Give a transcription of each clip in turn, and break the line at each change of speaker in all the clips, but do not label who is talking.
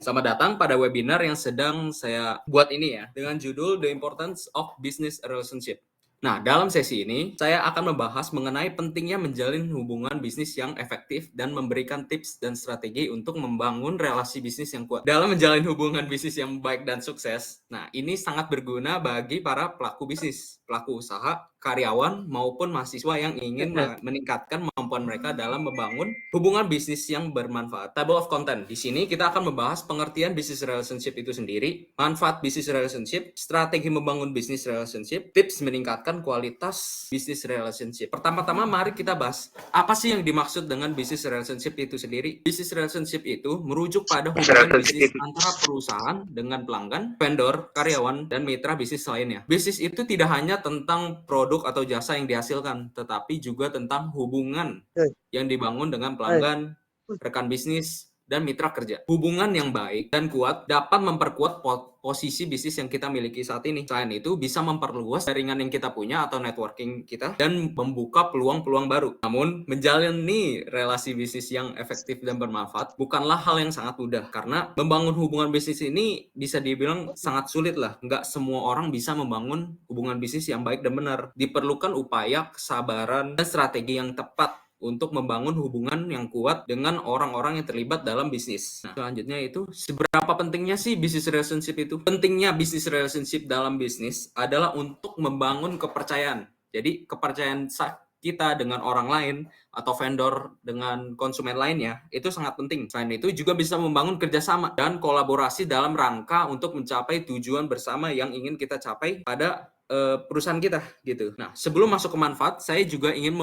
Selamat datang pada webinar yang sedang saya buat ini ya, dengan judul The Importance of Business Relationship. Nah, dalam sesi ini, saya akan membahas mengenai pentingnya menjalin hubungan bisnis yang efektif dan memberikan tips dan strategi untuk membangun relasi bisnis yang kuat. Dalam menjalin hubungan bisnis yang baik dan sukses, nah ini sangat berguna bagi para pelaku bisnis, pelaku usaha, karyawan, maupun mahasiswa yang ingin meningkatkan kemampuan mereka dalam membangun hubungan bisnis yang bermanfaat. Table of content. Di sini kita akan membahas pengertian business relationship itu sendiri, manfaat business relationship, strategi membangun business relationship, tips meningkatkan kualitas business relationship. Pertama-tama mari kita bahas apa sih yang dimaksud dengan business relationship itu sendiri. Business relationship itu merujuk pada hubungan bisnis antara perusahaan dengan pelanggan, vendor, karyawan, dan mitra bisnis lainnya. Bisnis itu tidak hanya tentang produk atau jasa yang dihasilkan, tetapi juga tentang hubungan yang dibangun dengan pelanggan, rekan bisnis, dan mitra kerja. Hubungan yang baik dan kuat dapat memperkuat posisi bisnis yang kita miliki saat ini. Selain itu, bisa memperluas jaringan yang kita punya atau networking kita dan membuka peluang-peluang baru. Namun, menjalani relasi bisnis yang efektif dan bermanfaat bukanlah hal yang sangat mudah, karena membangun hubungan bisnis ini bisa dibilang sangat sulit lah. Nggak semua orang bisa membangun hubungan bisnis yang baik dan benar. Diperlukan upaya, kesabaran, dan strategi yang tepat untuk membangun hubungan yang kuat dengan orang-orang yang terlibat dalam bisnis. Nah, selanjutnya itu, seberapa pentingnya sih business relationship itu? Pentingnya business relationship dalam bisnis adalah untuk membangun kepercayaan. Jadi, kepercayaan kita dengan orang lain atau vendor dengan konsumen lainnya itu sangat penting. Selain itu juga bisa membangun kerjasama dan kolaborasi dalam rangka untuk mencapai tujuan bersama yang ingin kita capai pada perusahaan kita gitu. Nah, sebelum masuk ke manfaat, saya juga ingin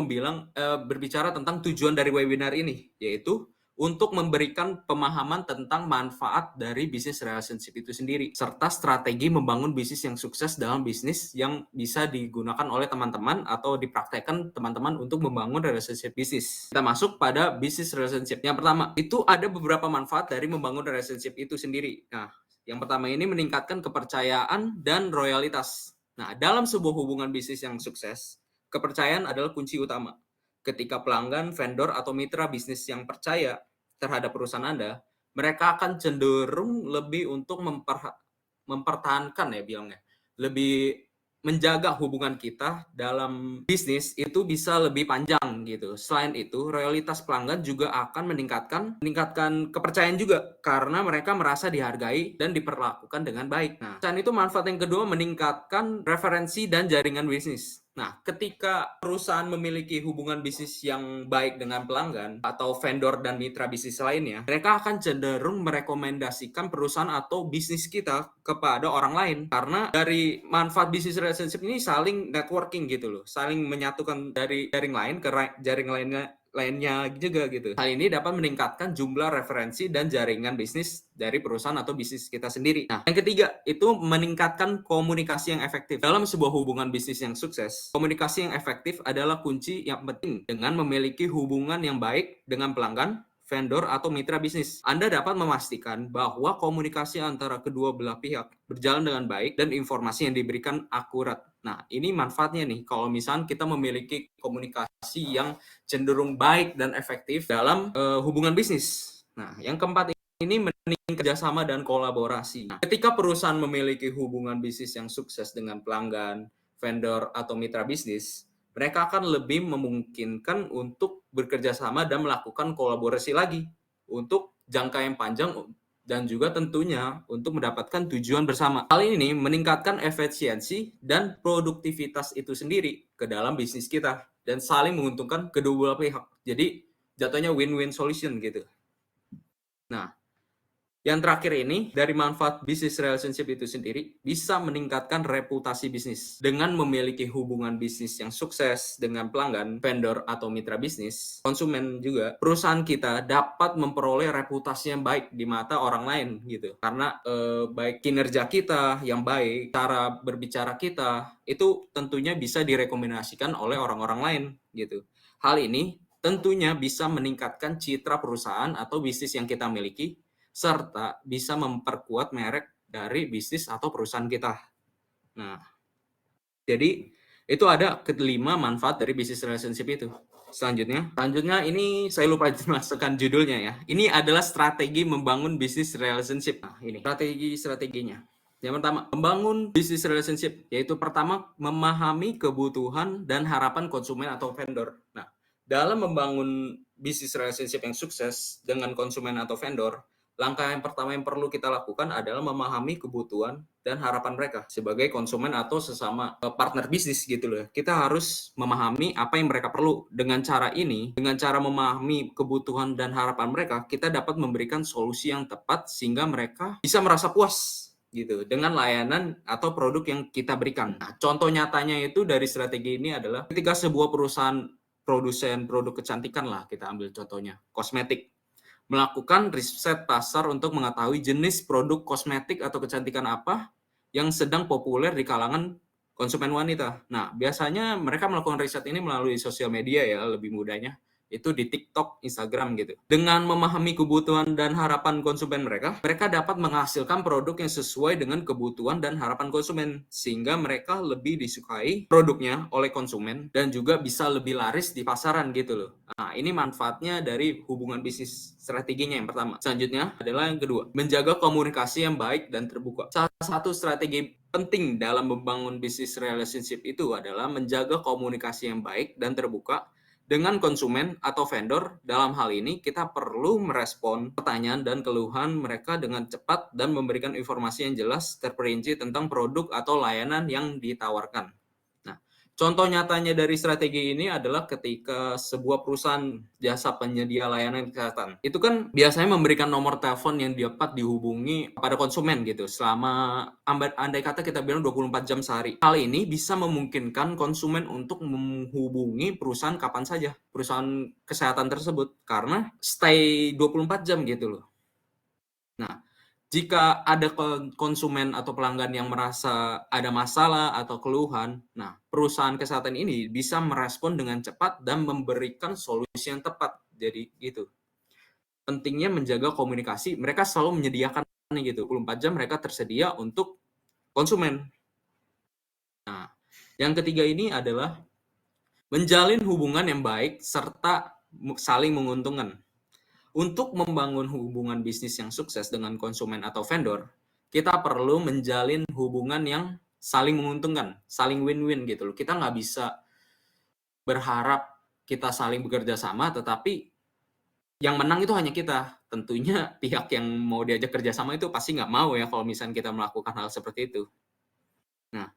berbicara tentang tujuan dari webinar ini, yaitu untuk memberikan pemahaman tentang manfaat dari business relationship itu sendiri, serta strategi membangun bisnis yang sukses dalam bisnis yang bisa digunakan oleh teman-teman atau dipraktekkan teman-teman untuk membangun relationship bisnis. Kita masuk pada business relationship. Yang pertama, itu ada beberapa manfaat dari membangun relationship itu sendiri. Nah, yang pertama ini meningkatkan kepercayaan dan loyalitas. Nah, dalam sebuah hubungan bisnis yang sukses, kepercayaan adalah kunci utama. Ketika pelanggan, vendor, atau mitra bisnis yang percaya terhadap perusahaan Anda, mereka akan cenderung lebih untuk mempertahankan ya bilangnya, lebih menjaga hubungan kita dalam bisnis itu bisa lebih panjang gitu. Selain itu, loyalitas pelanggan juga akan meningkatkan kepercayaan juga karena mereka merasa dihargai dan diperlakukan dengan baik. Nah, selain itu manfaat yang kedua meningkatkan referensi dan jaringan bisnis. Nah, ketika perusahaan memiliki hubungan bisnis yang baik dengan pelanggan atau vendor dan mitra bisnis lainnya, mereka akan cenderung merekomendasikan perusahaan atau bisnis kita kepada orang lain. Karena dari manfaat bisnis relationship ini saling networking gitu loh, saling menyatukan dari jaring lain ke jaring lainnya juga gitu. Hal ini dapat meningkatkan jumlah referensi dan jaringan bisnis dari perusahaan atau bisnis kita sendiri. Nah, yang ketiga itu meningkatkan komunikasi yang efektif. Dalam sebuah hubungan bisnis yang sukses, komunikasi yang efektif adalah kunci yang penting dengan memiliki hubungan yang baik dengan pelanggan, vendor, atau mitra bisnis. Anda dapat memastikan bahwa komunikasi antara kedua belah pihak berjalan dengan baik dan informasi yang diberikan akurat. Nah, ini manfaatnya nih kalau misalnya kita memiliki komunikasi yang cenderung baik dan efektif dalam hubungan bisnis. Nah, yang keempat ini meningkatkan kerjasama dan kolaborasi. Nah, ketika perusahaan memiliki hubungan bisnis yang sukses dengan pelanggan, vendor, atau mitra bisnis, mereka akan lebih memungkinkan untuk bekerja sama dan melakukan kolaborasi lagi untuk jangka yang panjang dan juga tentunya untuk mendapatkan tujuan bersama. Hal ini meningkatkan efisiensi dan produktivitas itu sendiri ke dalam bisnis kita dan saling menguntungkan kedua belah pihak. Jadi jatuhnya win-win solution gitu. Nah, yang terakhir ini, dari manfaat business relationship itu sendiri, bisa meningkatkan reputasi bisnis. Dengan memiliki hubungan bisnis yang sukses dengan pelanggan, vendor, atau mitra bisnis, konsumen juga, perusahaan kita dapat memperoleh reputasi yang baik di mata orang lain gitu. Karena baik kinerja kita yang baik, cara berbicara kita, itu tentunya bisa direkomendasikan oleh orang-orang lain gitu. Hal ini tentunya bisa meningkatkan citra perusahaan atau bisnis yang kita miliki, serta bisa memperkuat merek dari bisnis atau perusahaan kita. Nah, jadi itu ada kelima manfaat dari business relationship itu. Selanjutnya ini saya lupa masukkan judulnya ya. Ini adalah strategi membangun business relationship. Nah, ini strateginya. Yang pertama, membangun business relationship, yaitu pertama memahami kebutuhan dan harapan konsumen atau vendor. Nah, dalam membangun business relationship yang sukses dengan konsumen atau vendor, langkah yang pertama yang perlu kita lakukan adalah memahami kebutuhan dan harapan mereka sebagai konsumen atau sesama partner bisnis gitu loh. Kita harus memahami apa yang mereka perlu. Dengan cara ini, dengan cara memahami kebutuhan dan harapan mereka, kita dapat memberikan solusi yang tepat sehingga mereka bisa merasa puas gitu dengan layanan atau produk yang kita berikan. Nah, contoh nyatanya itu dari strategi ini adalah ketika sebuah perusahaan produsen produk kecantikan lah, kita ambil contohnya, kosmetik, melakukan riset pasar untuk mengetahui jenis produk kosmetik atau kecantikan apa yang sedang populer di kalangan konsumen wanita. Nah, biasanya mereka melakukan riset ini melalui sosial media ya, lebih mudahnya itu di TikTok, Instagram gitu. Dengan memahami kebutuhan dan harapan konsumen mereka dapat menghasilkan produk yang sesuai dengan kebutuhan dan harapan konsumen sehingga mereka lebih disukai produknya oleh konsumen dan juga bisa lebih laris di pasaran gitu loh. Nah, ini manfaatnya dari hubungan bisnis strateginya yang pertama. Selanjutnya adalah yang kedua, menjaga komunikasi yang baik dan terbuka. Salah satu strategi penting dalam membangun bisnis relationship itu adalah menjaga komunikasi yang baik dan terbuka dengan konsumen atau vendor. Dalam hal ini, kita perlu merespon pertanyaan dan keluhan mereka dengan cepat dan memberikan informasi yang jelas terperinci tentang produk atau layanan yang ditawarkan. Nah, contoh nyatanya dari strategi ini adalah ketika sebuah perusahaan jasa penyedia layanan kesehatan, itu kan biasanya memberikan nomor telepon yang dapat dihubungi pada konsumen gitu, selama andai kata kita bilang 24 jam sehari. Hal ini bisa memungkinkan konsumen untuk menghubungi perusahaan kapan saja, perusahaan kesehatan tersebut, karena stay 24 jam gitu loh. Nah, jika ada konsumen atau pelanggan yang merasa ada masalah atau keluhan, nah perusahaan kesehatan ini bisa merespon dengan cepat dan memberikan solusi yang tepat. Jadi gitu. Pentingnya menjaga komunikasi, mereka selalu menyediakan gitu, 24 jam mereka tersedia untuk konsumen. Nah, yang ketiga ini adalah menjalin hubungan yang baik serta saling menguntungkan. Untuk membangun hubungan bisnis yang sukses dengan konsumen atau vendor, kita perlu menjalin hubungan yang saling menguntungkan, saling win-win gitu loh. Kita nggak bisa berharap kita saling bekerja sama, tetapi yang menang itu hanya kita. Tentunya pihak yang mau diajak kerjasama itu pasti nggak mau ya kalau misalnya kita melakukan hal seperti itu. Nah,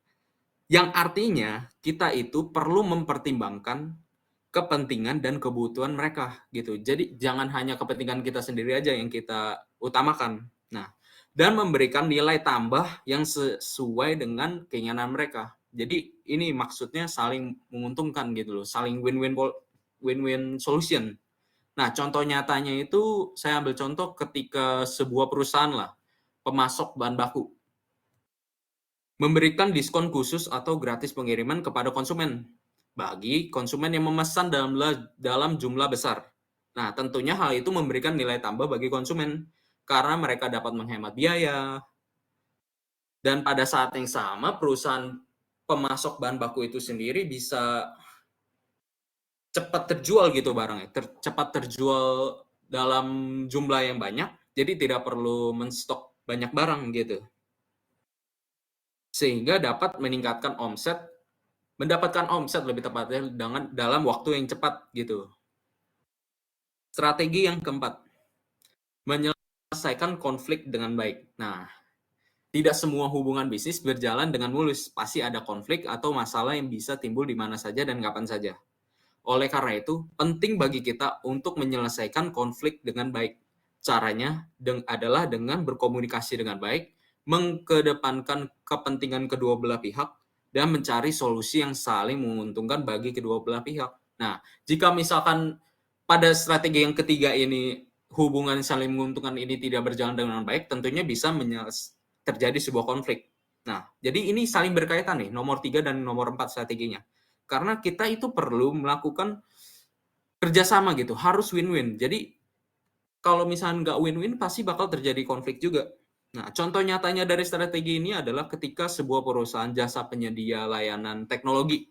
yang artinya kita itu perlu mempertimbangkan kepentingan dan kebutuhan mereka gitu. Jadi jangan hanya kepentingan kita sendiri aja yang kita utamakan. Nah, dan memberikan nilai tambah yang sesuai dengan keinginan mereka. Jadi ini maksudnya saling menguntungkan gitu loh, saling win-win solution. Nah, contoh nyatanya itu saya ambil contoh ketika sebuah perusahaan lah, pemasok bahan baku, memberikan diskon khusus atau gratis pengiriman kepada konsumen bagi konsumen yang memesan dalam jumlah besar. Nah, tentunya hal itu memberikan nilai tambah bagi konsumen karena mereka dapat menghemat biaya dan pada saat yang sama perusahaan pemasok bahan baku itu sendiri bisa cepat terjual gitu barangnya, cepat terjual dalam jumlah yang banyak, jadi tidak perlu menstok banyak barang gitu. Sehingga dapat mendapatkan omset lebih tepatnya dalam waktu yang cepat gitu. Strategi yang keempat, menyelesaikan konflik dengan baik. Nah, tidak semua hubungan bisnis berjalan dengan mulus. Pasti ada konflik atau masalah yang bisa timbul di mana saja dan kapan saja. Oleh karena itu, penting bagi kita untuk menyelesaikan konflik dengan baik. Caranya adalah dengan berkomunikasi dengan baik, mengedepankan kepentingan kedua belah pihak, dan mencari solusi yang saling menguntungkan bagi kedua belah pihak. Nah, jika misalkan pada strategi yang ketiga ini hubungan saling menguntungkan ini tidak berjalan dengan baik, tentunya bisa terjadi sebuah konflik. Nah, jadi ini saling berkaitan nih, nomor 3 dan nomor 4 strateginya. Karena kita itu perlu melakukan kerjasama gitu, harus win-win. Jadi, kalau misalnya nggak win-win, pasti bakal terjadi konflik juga. Nah, contoh nyatanya dari strategi ini adalah ketika sebuah perusahaan jasa penyedia layanan teknologi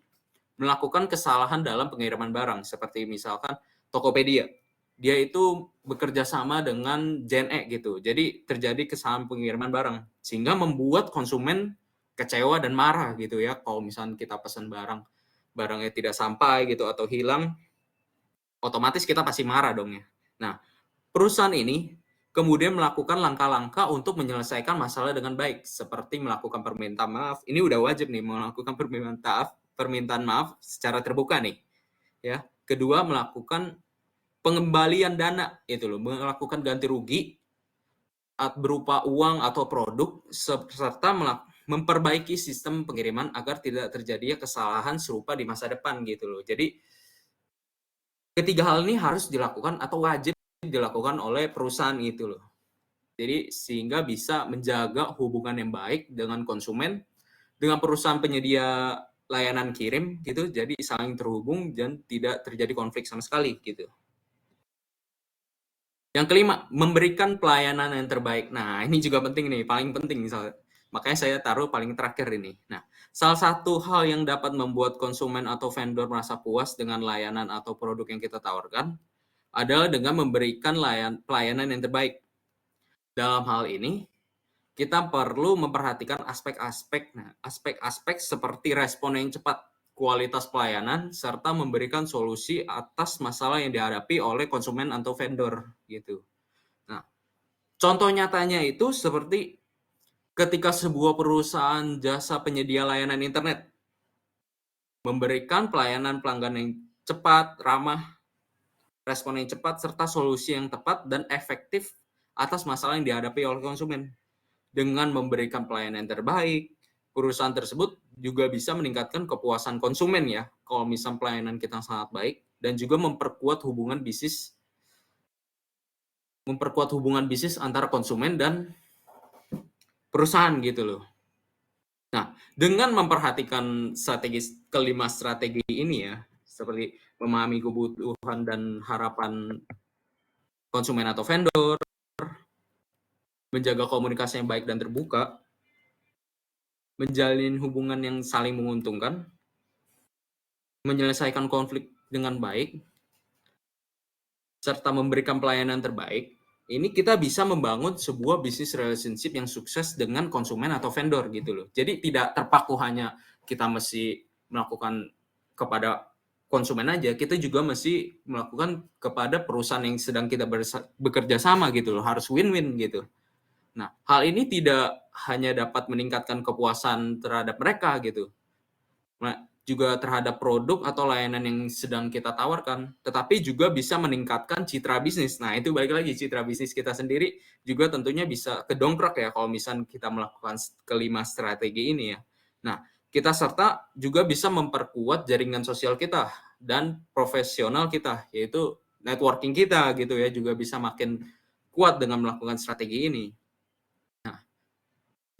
melakukan kesalahan dalam pengiriman barang, seperti misalkan Tokopedia. Dia itu bekerja sama dengan Gen E gitu. Jadi terjadi kesalahan pengiriman barang sehingga membuat konsumen kecewa dan marah gitu ya. Kalau misalnya kita pesan barangnya tidak sampai gitu atau hilang, otomatis kita pasti marah dong ya. Nah, perusahaan ini kemudian melakukan langkah-langkah untuk menyelesaikan masalah dengan baik, seperti melakukan permintaan maaf. Ini udah wajib nih melakukan permintaan maaf secara terbuka nih, ya. Kedua, melakukan pengembalian dana itu loh, melakukan ganti rugi berupa uang atau produk serta memperbaiki sistem pengiriman agar tidak terjadi kesalahan serupa di masa depan gitu loh. Jadi ketiga hal ini harus dilakukan atau wajib dilakukan oleh perusahaan gitu loh. Jadi sehingga bisa menjaga hubungan yang baik dengan konsumen, dengan perusahaan penyedia layanan kirim gitu, jadi saling terhubung dan tidak terjadi konflik sama sekali gitu. Yang kelima, memberikan pelayanan yang terbaik. Nah, ini juga penting nih, paling penting misalnya. Makanya saya taruh paling terakhir ini. Nah, salah satu hal yang dapat membuat konsumen atau vendor merasa puas dengan layanan atau produk yang kita tawarkan adalah dengan memberikan pelayanan yang terbaik. Dalam hal ini, kita perlu memperhatikan aspek-aspek seperti respon yang cepat, kualitas pelayanan, serta memberikan solusi atas masalah yang dihadapi oleh konsumen atau vendor gitu. Nah, contoh nyatanya itu seperti ketika sebuah perusahaan jasa penyedia layanan internet memberikan pelayanan pelanggan yang cepat, ramah, respon yang cepat, serta solusi yang tepat dan efektif atas masalah yang dihadapi oleh konsumen. Dengan memberikan pelayanan yang terbaik, perusahaan tersebut juga bisa meningkatkan kepuasan konsumen ya, kalau misal pelayanan kita sangat baik, dan juga memperkuat hubungan bisnis antara konsumen dan perusahaan gitu loh. Nah, dengan memperhatikan kelima strategi ini ya, seperti memahami kebutuhan dan harapan konsumen atau vendor, menjaga komunikasi yang baik dan terbuka, menjalin hubungan yang saling menguntungkan, menyelesaikan konflik dengan baik, serta memberikan pelayanan terbaik, ini kita bisa membangun sebuah bisnis relationship yang sukses dengan konsumen atau vendor gitu loh. Jadi tidak terpaku hanya kita mesti melakukan kepada konsumen aja, kita juga mesti melakukan kepada perusahaan yang sedang kita bekerja sama gitu loh, harus win-win gitu. Nah, hal ini tidak hanya dapat meningkatkan kepuasan terhadap mereka gitu, juga terhadap produk atau layanan yang sedang kita tawarkan, tetapi juga bisa meningkatkan citra bisnis. Nah, itu balik lagi citra bisnis kita sendiri juga tentunya bisa kedongkrak ya kalau misalnya kita melakukan kelima strategi ini ya. Nah, kita serta juga bisa memperkuat jaringan sosial kita dan profesional kita, yaitu networking kita gitu ya, juga bisa makin kuat dengan melakukan strategi ini. Nah,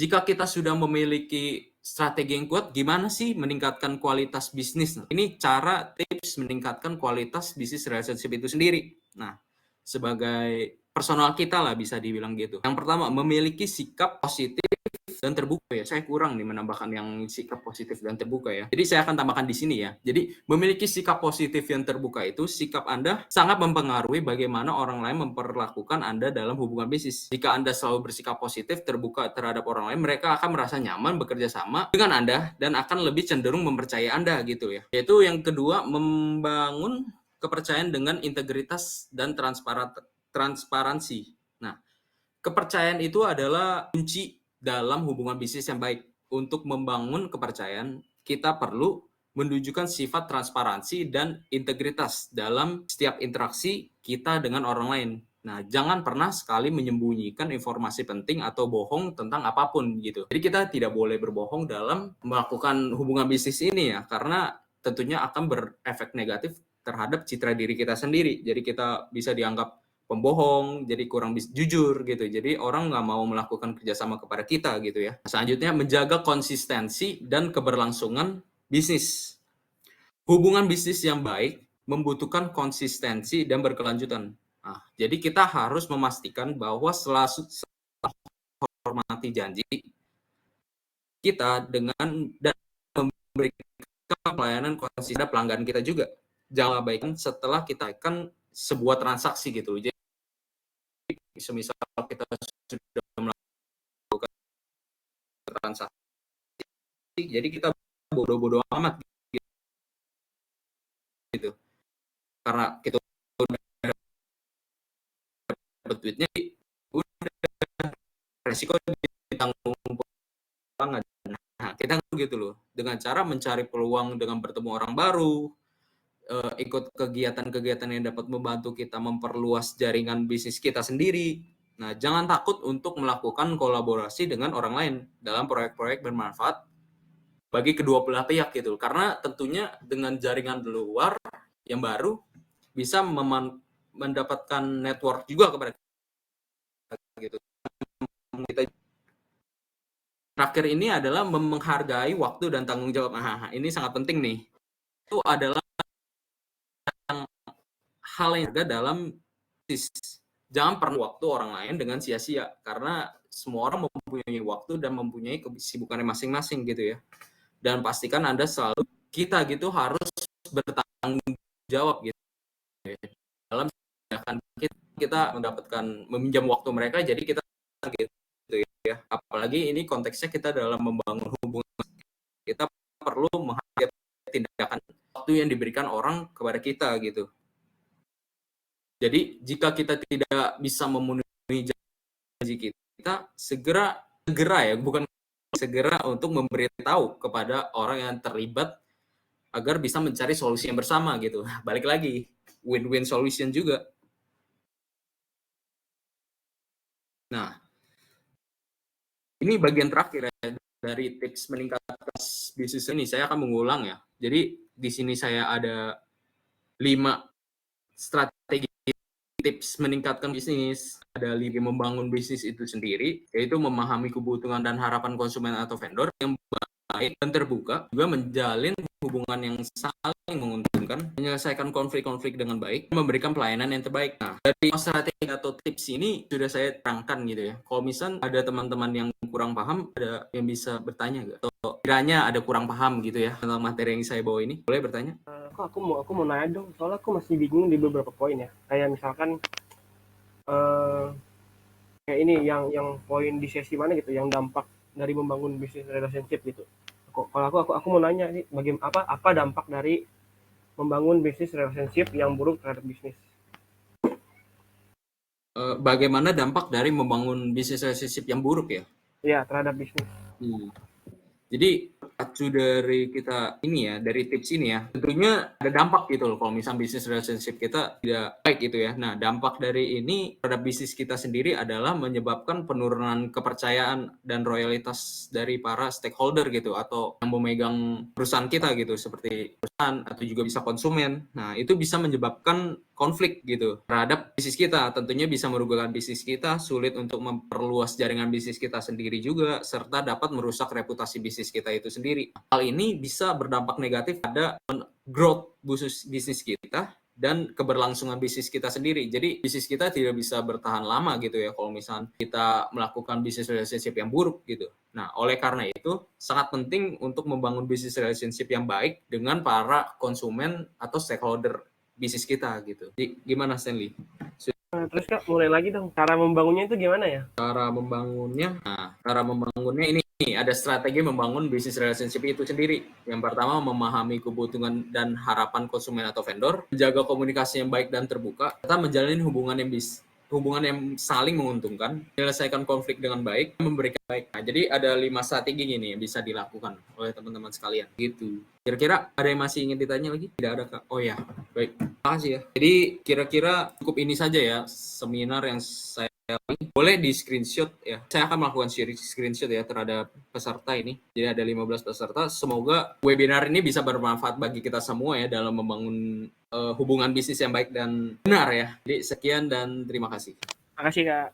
jika kita sudah memiliki strategi yang kuat, gimana sih meningkatkan kualitas bisnis? Ini cara tips meningkatkan kualitas bisnis relationship itu sendiri. Nah, sebagai personal kita lah bisa dibilang gitu. Yang pertama, memiliki sikap positif dan terbuka ya. Saya kurang nih menambahkan yang sikap positif dan terbuka ya. Jadi saya akan tambahkan di sini ya. Jadi memiliki sikap positif yang terbuka itu sikap Anda sangat mempengaruhi bagaimana orang lain memperlakukan Anda dalam hubungan bisnis. Jika Anda selalu bersikap positif terbuka terhadap orang lain, mereka akan merasa nyaman bekerja sama dengan Anda dan akan lebih cenderung mempercayai Anda gitu ya. Yaitu yang kedua, membangun kepercayaan dengan integritas dan transparansi. Nah, kepercayaan itu adalah kunci dalam hubungan bisnis yang baik. Untuk membangun kepercayaan, kita perlu menunjukkan sifat transparansi dan integritas dalam setiap interaksi kita dengan orang lain. Nah, jangan pernah sekali menyembunyikan informasi penting atau bohong tentang apapun gitu. Jadi kita tidak boleh berbohong dalam melakukan hubungan bisnis ini ya, karena tentunya akan berefek negatif terhadap citra diri kita sendiri. Jadi kita bisa dianggap pembohong, jadi kurang jujur gitu. Jadi orang nggak mau melakukan kerjasama kepada kita gitu ya. Selanjutnya, menjaga konsistensi dan keberlangsungan bisnis. Hubungan bisnis yang baik membutuhkan konsistensi dan berkelanjutan. Nah, jadi kita harus memastikan bahwa selalu hormati janji kita dengan dan memberikan pelayanan konsisten pada pelanggan kita juga. Jangan abaikan setelah kita akan sebuah transaksi gitu. Jadi semisal kita sudah melakukan transaksi, jadi kita bodoh-bodoh amat gitu. Karena kita udah dapat duitnya, udah resiko ditanggung pelanggan. Nah, kita gitu loh, dengan cara mencari peluang dengan bertemu orang baru, ikut kegiatan-kegiatan yang dapat membantu kita memperluas jaringan bisnis kita sendiri. Nah, jangan takut untuk melakukan kolaborasi dengan orang lain dalam proyek-proyek bermanfaat bagi kedua belah pihak gitu. Karena tentunya dengan jaringan di luar yang baru bisa mendapatkan network juga kepada kita gitu. Terakhir ini adalah menghargai waktu dan tanggung jawab. Nah, ini sangat penting nih. Itu adalah hal yang juga dalam bisnis. Jangan pernah waktu orang lain dengan sia-sia, karena semua orang mempunyai waktu dan mempunyai kesibukannya masing-masing gitu ya. Dan pastikan Anda selalu, kita gitu harus bertanggung jawab gitu. Dalam kita mendapatkan meminjam waktu mereka, jadi kita gitu ya. Apalagi ini konteksnya kita dalam membangun hubungan, kita perlu menghargai tindakan waktu yang diberikan orang kepada kita gitu. Jadi jika kita tidak bisa memenuhi janji kita, segera ya, bukan segera untuk memberitahu kepada orang yang terlibat agar bisa mencari solusi yang bersama gitu. Balik lagi, win-win solution juga. Nah, ini bagian terakhir ya dari tips meningkatkan bisnis ini. Saya akan mengulang ya. Jadi di sini saya ada 5 strategi tips meningkatkan bisnis. Ada 5 membangun bisnis itu sendiri, yaitu memahami kebutuhan dan harapan konsumen atau vendor yang baik dan terbuka, juga menjalin hubungan yang saling menguntungkan, menyelesaikan konflik-konflik dengan baik, memberikan pelayanan yang terbaik. Nah, dari strategi atau tips ini sudah saya terangkan gitu ya. Kalau misal ada teman-teman yang kurang paham, ada yang bisa bertanya nggak? Atau kiranya ada kurang paham gitu ya tentang materi yang saya bawa ini, boleh bertanya?
Aku mau nanya dong, soalnya aku masih bingung di beberapa poin ya. Kayak misalkan kayak ini yang poin di sesi mana gitu, yang dampak dari membangun bisnis relationship gitu. Kalau aku mau nanya nih, bagaimana apa dampak dari membangun bisnis relationship yang buruk terhadap bisnis?
Bagaimana dampak dari membangun bisnis relationship yang buruk ya?
Ya, terhadap bisnis.
Jadi acu dari kita ini ya, dari tips ini ya, tentunya ada dampak gitu loh kalau misalnya bisnis relationship kita tidak baik gitu ya. Nah, dampak dari ini terhadap bisnis kita sendiri adalah menyebabkan penurunan kepercayaan dan royalitas dari para stakeholder gitu, atau yang memegang perusahaan kita gitu, seperti perusahaan atau juga bisa konsumen. Nah, itu bisa menyebabkan konflik gitu terhadap bisnis kita. Tentunya bisa merugikan bisnis kita, sulit untuk memperluas jaringan bisnis kita sendiri juga, serta dapat merusak reputasi bisnis kita itu sendiri. Hal ini bisa berdampak negatif pada growth bisnis kita dan keberlangsungan bisnis kita sendiri. Jadi bisnis kita tidak bisa bertahan lama gitu ya kalau misalnya kita melakukan bisnis relationship yang buruk gitu. Nah, oleh karena itu sangat penting untuk membangun bisnis relationship yang baik dengan para konsumen atau stakeholder bisnis kita gitu. Jadi, gimana Stanley?
Terus Kak, mulai lagi dong. Cara membangunnya itu gimana ya?
Cara membangunnya ini ada strategi membangun bisnis relationship itu sendiri. Yang pertama, memahami kebutuhan dan harapan konsumen atau vendor, menjaga komunikasi yang baik dan terbuka, serta menjalin hubungan yang saling menguntungkan, menyelesaikan konflik dengan baik, memberikan baik. Nah, jadi ada 5 strategi ini yang bisa dilakukan oleh teman-teman sekalian. Gitu. Kira-kira ada yang masih ingin ditanya lagi? Tidak ada, Kak. Oh ya, baik. Terima kasih ya. Jadi kira-kira cukup ini saja ya seminar yang saya boleh di screenshot ya. Saya akan melakukan screenshot ya terhadap peserta ini. Jadi ada 15 peserta. Semoga webinar ini bisa bermanfaat bagi kita semua ya dalam membangun hubungan bisnis yang baik dan benar ya. Jadi sekian dan terima kasih.
Makasih Kak.